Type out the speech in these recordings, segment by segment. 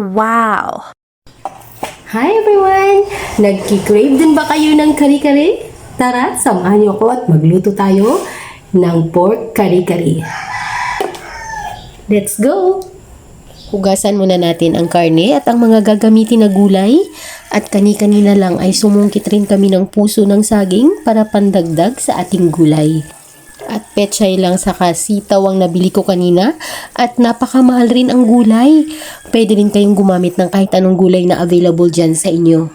Wow! Hi everyone! Nagki-crave din ba kayo ng kari-kari? Tara, samahan niyo ako at magluto tayo ng pork kari-kari. Let's go! Hugasan muna natin ang karne at ang mga gagamitin na gulay. At kani-kanina lang ay sumungkit rin kami ng puso ng saging para pandagdag sa ating gulay. At pechay lang sa sitaw ang nabili ko kanina at napakamahal rin ang gulay. Pwede rin kayong gumamit ng kahit anong gulay na available dyan sa inyo.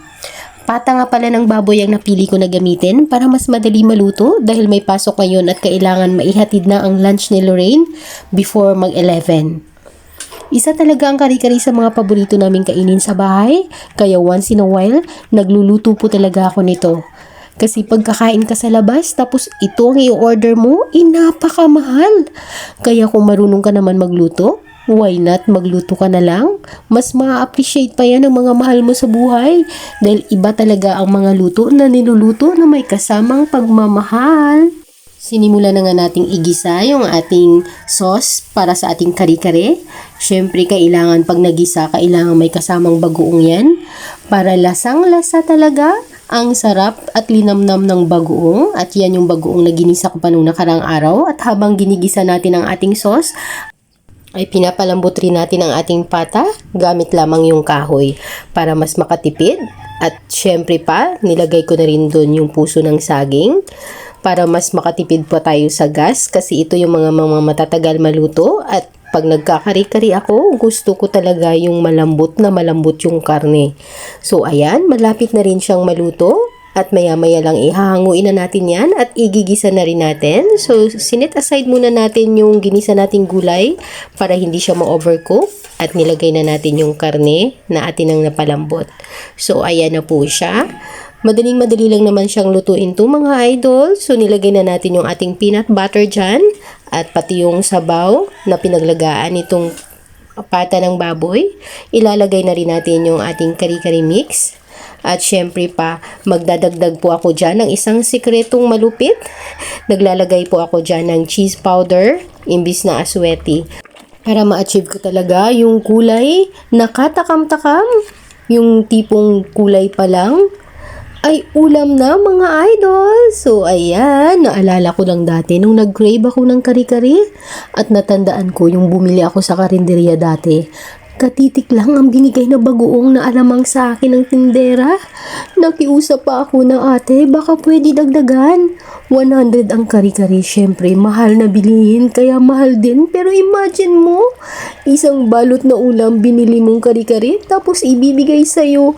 Pata nga pala ng baboy ang napili ko na gamitin para mas madali maluto dahil may pasok ngayon at kailangan maihatid na ang lunch ni Lorraine before mag-11. Isa talaga ang kari-kari sa mga paborito namin kainin sa bahay, kaya once in a while, nagluluto po talaga ako nito. Kasi pagkakain ka sa labas, tapos ito ang i-order mo, napakamahal. Kaya kung marunong ka naman magluto, why not magluto ka na lang? Mas ma-appreciate pa yan ng mga mahal mo sa buhay. Dahil iba talaga ang mga luto na niluluto na may kasamang pagmamahal. Sinimula na nga nating igisa yung ating sauce para sa ating kari-kari. Siyempre, kailangan pag nagisa, kailangan may kasamang bagoong yan. Para lasang-lasa talaga. Ang sarap at linamnam ng bagoong at yan yung bagoong na ginisa ko pa nung nakarang araw at habang ginigisa natin ang ating sauce ay pinapalambot rin natin ang ating pata gamit lamang yung kahoy para mas makatipid at syempre pa nilagay ko na rin doon yung puso ng saging para mas makatipid pa tayo sa gas kasi ito yung mga matatagal maluto at pag nagkakari-kari ako, gusto ko talaga yung malambot yung karne. So, ayan, malapit na rin siyang maluto. At maya-maya lang ihahanguin na natin yan at igigisa na rin natin. So, sinet aside muna natin yung ginisa nating gulay para hindi siya ma-overcook. At nilagay na natin yung karne na atin ang napalambot. So, ayan na po siya. Madaling-madali lang naman siyang lutuin to mga idol. So, nilagay na natin yung ating peanut butter dyan. At pati yung sabaw na pinaglagaan itong pata ng baboy. Ilalagay na rin natin yung ating kari-kari mix. At syempre pa, magdadagdag po ako dyan ng isang sikretong malupit. Naglalagay po ako dyan ng cheese powder, imbis na asweti. Para ma-achieve ko talaga yung kulay na katakam-takam. Yung tipong kulay pa lang ay ulam na mga idol. So ayan, naalala ko lang dati nung nag-crave ako ng kari-kari at natandaan ko yung bumili ako sa karinderya dati. Katitik lang ang binigay na bagoong na alamang sa akin ng tindera. Nakiusap pa ako na ate, baka pwede dagdagan. 100 ang kari-kari, syempre mahal na bilihin kaya mahal din. Pero imagine mo, isang balot na ulam binili mong kari-kari tapos ibibigay sa'yo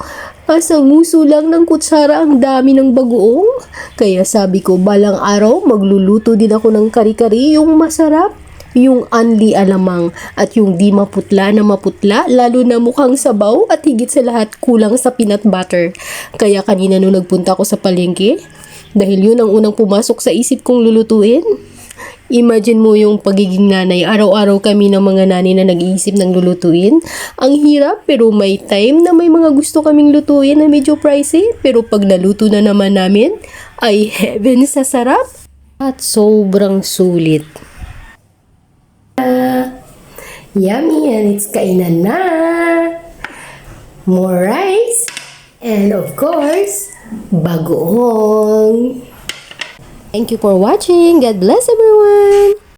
asang nguso lang ng kutsara ang dami ng bagoong. Kaya sabi ko, balang araw magluluto din ako ng kari-kari, yung masarap, yung unli alamang at yung di maputla na maputla, lalo na mukhang sabaw at higit sa lahat kulang sa peanut butter. Kaya kanina nung nagpunta ako sa palengke, dahil yun ang unang pumasok sa isip kong lulutuin. Imagine mo yung pagiging nanay. Araw-araw kami ng mga nanay na nag-iisip ng lulutuin. Ang hirap pero may time na may mga gusto kaming lutuin na medyo pricey. Pero pag naluto na naman namin, ay heaven sa sarap. At sobrang sulit. Yummy, and it's kainan na. More rice. And of course, bagoong. Thank you for watching. God bless everyone.